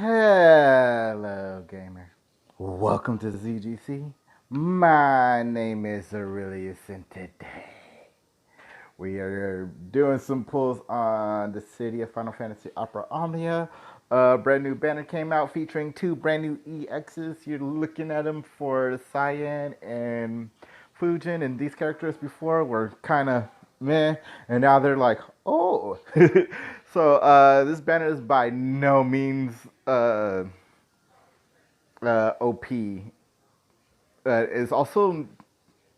Hello, gamer. Welcome to ZGC. My name is Zirillius, and today we are doing some pulls on the City of Final Fantasy Opera Omnia. A brand new banner came out featuring two brand new EXs. You're looking at them for Cyan and Fujin, and these characters before were kind of meh, and now they're like, oh. So this banner is by no means OP. It's also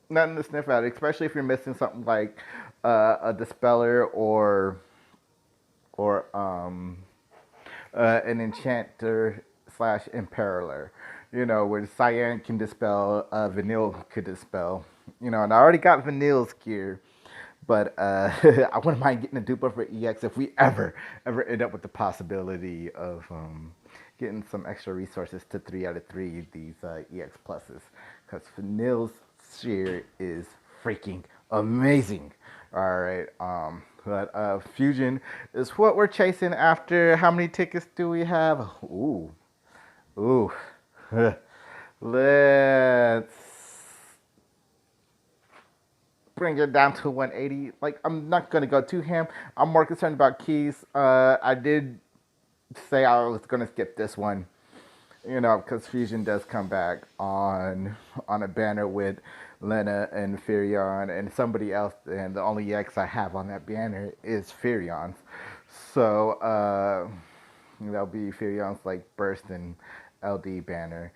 nothing to sniff at, especially if you're missing something like a dispeller or an enchanter slash imperiler. You know, where Cyan can dispel, Vanille could dispel. You know, and I already got Vanille's gear, but I wouldn't mind getting a duper for EX if we ever end up with the possibility of getting some extra resources to 3 out of 3 these EX pluses, because Vanille's shear is freaking amazing. All right, but Fusion is what we're chasing after. How many tickets do we have? Ooh. Let's bring it down to 180. Like, I'm not gonna go too ham. I'm more concerned about keys. I did say I was gonna skip this one, you know, because Fusion does come back on a banner with Lena and Furion and somebody else, and the only X I have on that banner is Furion's. So that'll be Furion's like burst and LD banner.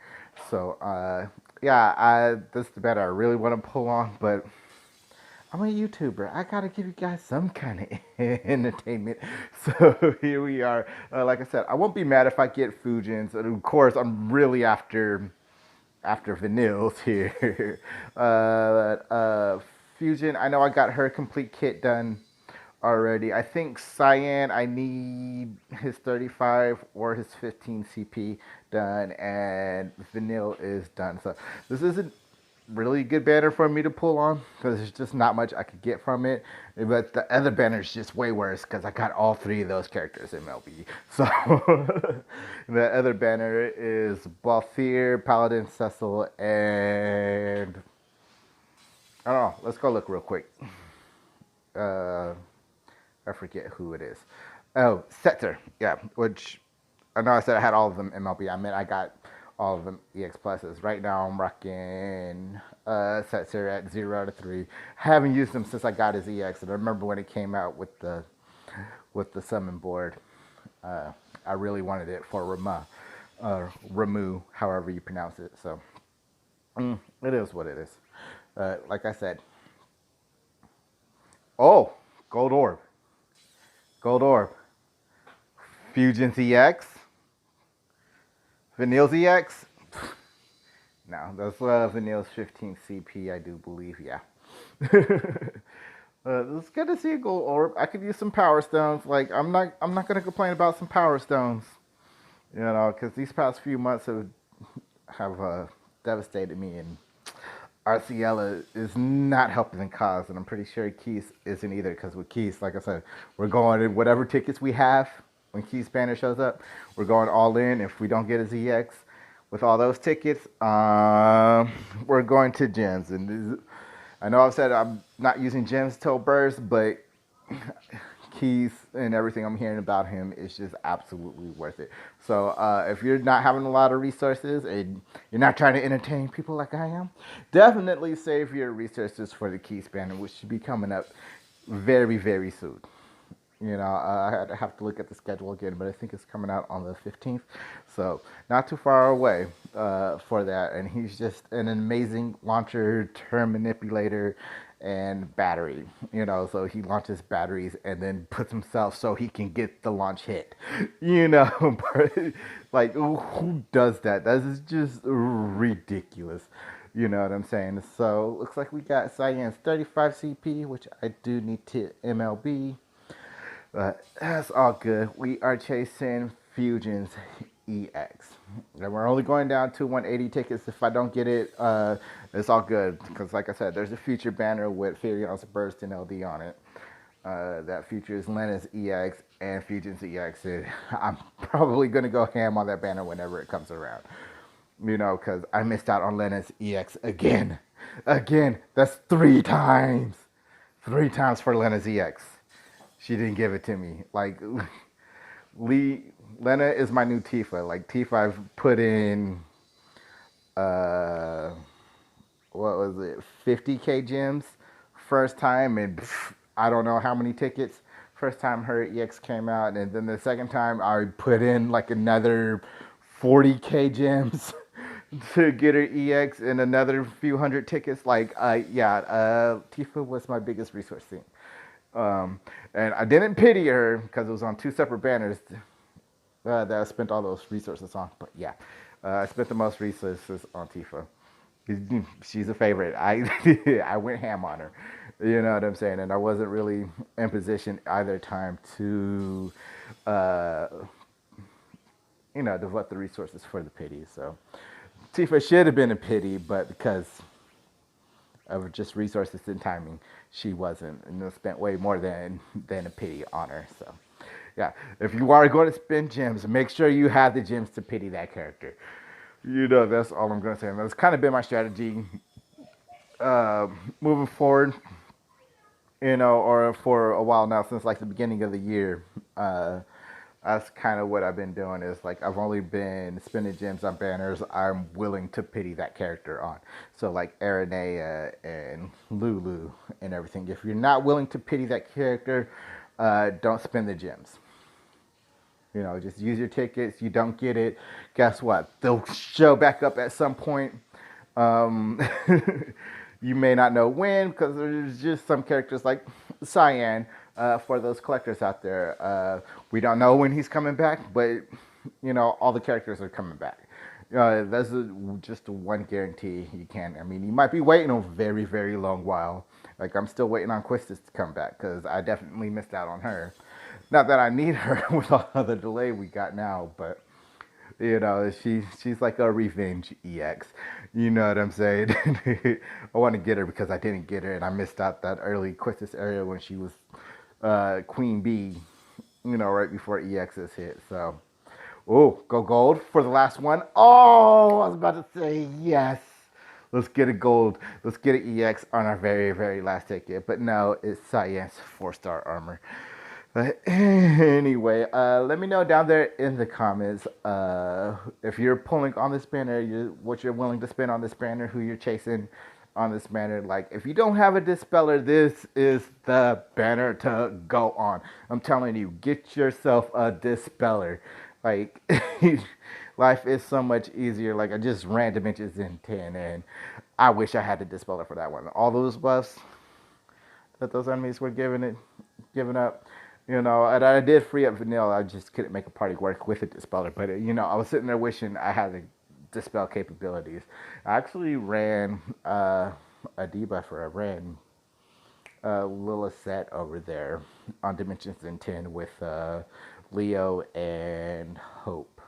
So yeah, this is the banner I really want to pull on, but I'm a YouTuber. I gotta give you guys some kind of entertainment. So here we are. Like I said, I won't be mad if I get Fujins. And of course, I'm really after Vanilles here. Fusion, I know I got her complete kit done already. I think Cyan, I need his 35 or his 15 CP done, and Vanille is done. So this isn't really good banner for me to pull on because there's just not much I could get from it. But the other banner is just way worse because I got all 3 of those characters in MLB. So the other banner is Balthier, Paladin, Cecil, and I don't know. Let's go look real quick. Uh, I forget who it is. Oh, Setzer. Yeah, which I know I said I had all of them MLB. I meant I got all of them EX pluses. Right now I'm rocking Setzer at 0 to 3. Haven't used them since I got his EX, and I remember when it came out with the summon board. I really wanted it for Ramu, however you pronounce it. So it is what it is. Like I said, oh, gold orb, gold orb, Fusion's EX, Vanille's EX. No, that's Vanille's 15 CP, I do believe. Yeah. It's good to see a gold orb. I could use some power stones. Like, I'm not gonna complain about some power stones. You know, because these past few months have devastated me, and RCL is not helping the cause, and I'm pretty sure Keith isn't either. Because with Keith, like I said, we're going in whatever tickets we have when Keith's banner shows up. We're going all in. If we don't get his EX with all those tickets, we're going to gems. And I know I've said I'm not using gems till burst, but Keith and everything I'm hearing about him is just absolutely worth it. So if you're not having a lot of resources and you're not trying to entertain people like I am, definitely save your resources for the Keith banner, which should be coming up very, very soon. You know, I have to look at the schedule again, but I think it's coming out on the 15th. So not too far away for that. And he's just an amazing launcher, turn manipulator, and battery. You know, so he launches batteries and then puts himself so he can get the launch hit. You know, like, who does that? That is just ridiculous. You know what I'm saying? So looks like we got Cyan's 35 CP, which I do need to MLB. But that's all good. We are chasing Fusion's EX. And we're only going down to 180 tickets. If I don't get it, it's all good. Because like I said, there's a future banner with Furion's Burst and LD on it. that features Lena's EX and Fujin's EX. And I'm probably gonna go ham on that banner whenever it comes around. You know, because I missed out on Lena's EX again. Again, that's 3 times. 3 times for Lena's EX. She didn't give it to me. Like, Lena is my new Tifa. Like, Tifa, I've put in, uh, what was it, 50K gems first time, and I don't know how many tickets. First time her EX came out, and then the second time I put in like another 40K gems to get her EX and another few hundred tickets. Like, Tifa was my biggest resource thing. And I didn't pity her because it was on 2 separate banners that I spent all those resources on. But yeah, I spent the most resources on Tifa. She's a favorite. I went ham on her. You know what I'm saying? And I wasn't really in position either time to, uh, devote the resources for the pity. So Tifa should have been a pity, but because of just resources and timing, she wasn't, and spent way more than a pity on her. So yeah, if you are going to spend gems, make sure you have the gems to pity that character. That's all I'm going to say. And that's kind of been my strategy moving forward, or for a while now, since like the beginning of the year. That's kind of what I've been doing, is like I've only been spending gems on banners I'm willing to pity that character on. So like Aranea and Lulu and everything. If you're not willing to pity that character, don't spend the gems. Just use your tickets. You don't get it, guess what? They'll show back up at some point. Um, you may not know when, because there's just some characters like Cyan. For those collectors out there, we don't know when he's coming back, but all the characters are coming back. That's just one guarantee you can. I mean, you might be waiting a very, very long while. Like, I'm still waiting on Quistis to come back because I definitely missed out on her. Not that I need her with all the delay we got now, but she's like a revenge EX. You know what I'm saying? I want to get her because I didn't get her, and I missed out that early Quistis area when she was Queen Bee, right before EXs hit. So, go gold for the last one. Oh, I was about to say yes. Let's get a gold. Let's get an EX on our very, very last ticket. But no, it's Cyan's 4-star armor. But anyway, let me know down there in the comments if you're pulling on this banner, what you're willing to spend on this banner, who you're chasing on this banner. Like, if you don't have a Dispeller, this is the banner to go on. I'm telling you, get yourself a Dispeller. Like, life is so much easier. Like, I just ran Dimensions in 10, and I wish I had the Dispeller for that one. All those buffs that those enemies were giving up. And I did free up Vanilla. I just couldn't make a party work with a Dispeller. But, I was sitting there wishing I had the Dispel capabilities. I actually ran a debuffer. I ran Lilith over there on Dimensions in 10 with Leo and Hope.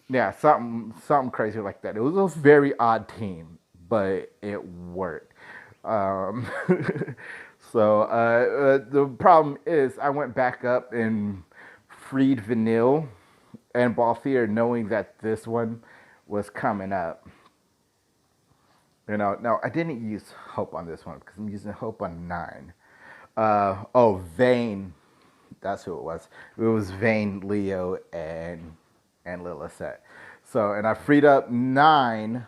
Yeah, something crazy like that. It was a very odd team, but it worked. So the problem is I went back up and freed Vanille and Balthier, knowing that this one was coming up. Now I didn't use Hope on this one because I'm using Hope on 9. Vayne. That's who it was. It was Vayne, Leo, and Lilith. So, and I freed up 9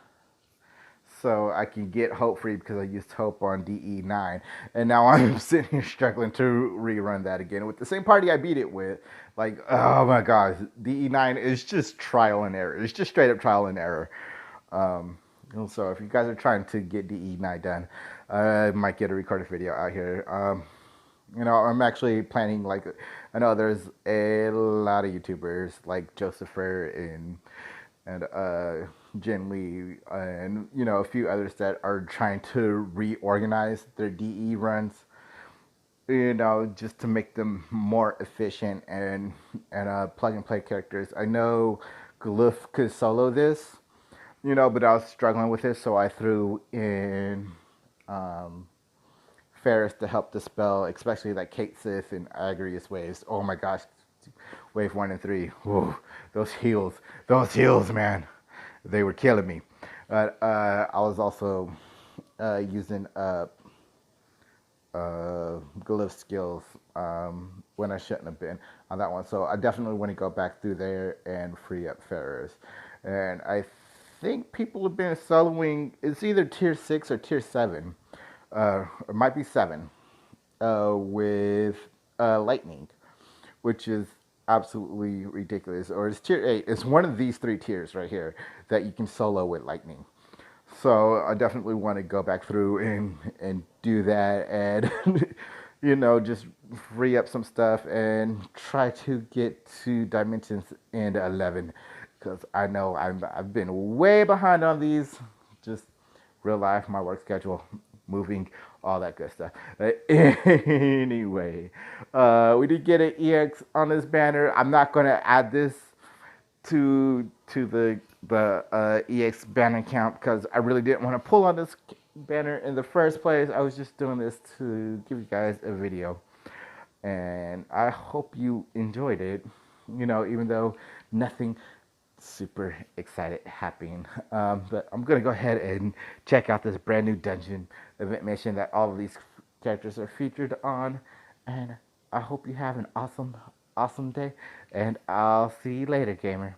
so I can get Hope free because I used Hope on DE9. And now I'm sitting here struggling to rerun that again with the same party I beat it with. Like, oh my gosh, DE9 is just trial and error. It's just straight up trial and error. So if you guys are trying to get DE9 done, I might get a recorded video out here. I'm actually planning, like, I know there's a lot of YouTubers like Josepher and Jen Lee and a few others that are trying to reorganize their DE runs, just to make them more efficient and plug and play characters. I know Glyph could solo this, but I was struggling with it, so I threw in Ferris to help dispel, especially like Kate Sith and Agrius waves. Oh my gosh, wave 1 and 3. Whoa, those heals, man, they were killing me. But I was also using glyph skills when I shouldn't have been on that one. So I definitely want to go back through there and free up Ferris. And I think people have been soloing, it's either tier 6 or tier 7. It might be 7 with lightning, which is absolutely ridiculous. Or it's tier 8. It's one of these 3 tiers right here that you can solo with lightning. So I definitely want to go back through and do that, and just free up some stuff and try to get to Dimensions End 11, because I know I've been way behind on these. Just real life, my work schedule, moving, all that good stuff. Anyway, we did get an EX on this banner. I'm not gonna add this to the EX banner count because I really didn't want to pull on this banner in the first place. I was just doing this to give you guys a video, and I hope you enjoyed it. Even though nothing super excited happening, but I'm gonna go ahead and check out this brand new dungeon event mission that all of these characters are featured on, and I hope you have an awesome day, and I'll see you later, gamer.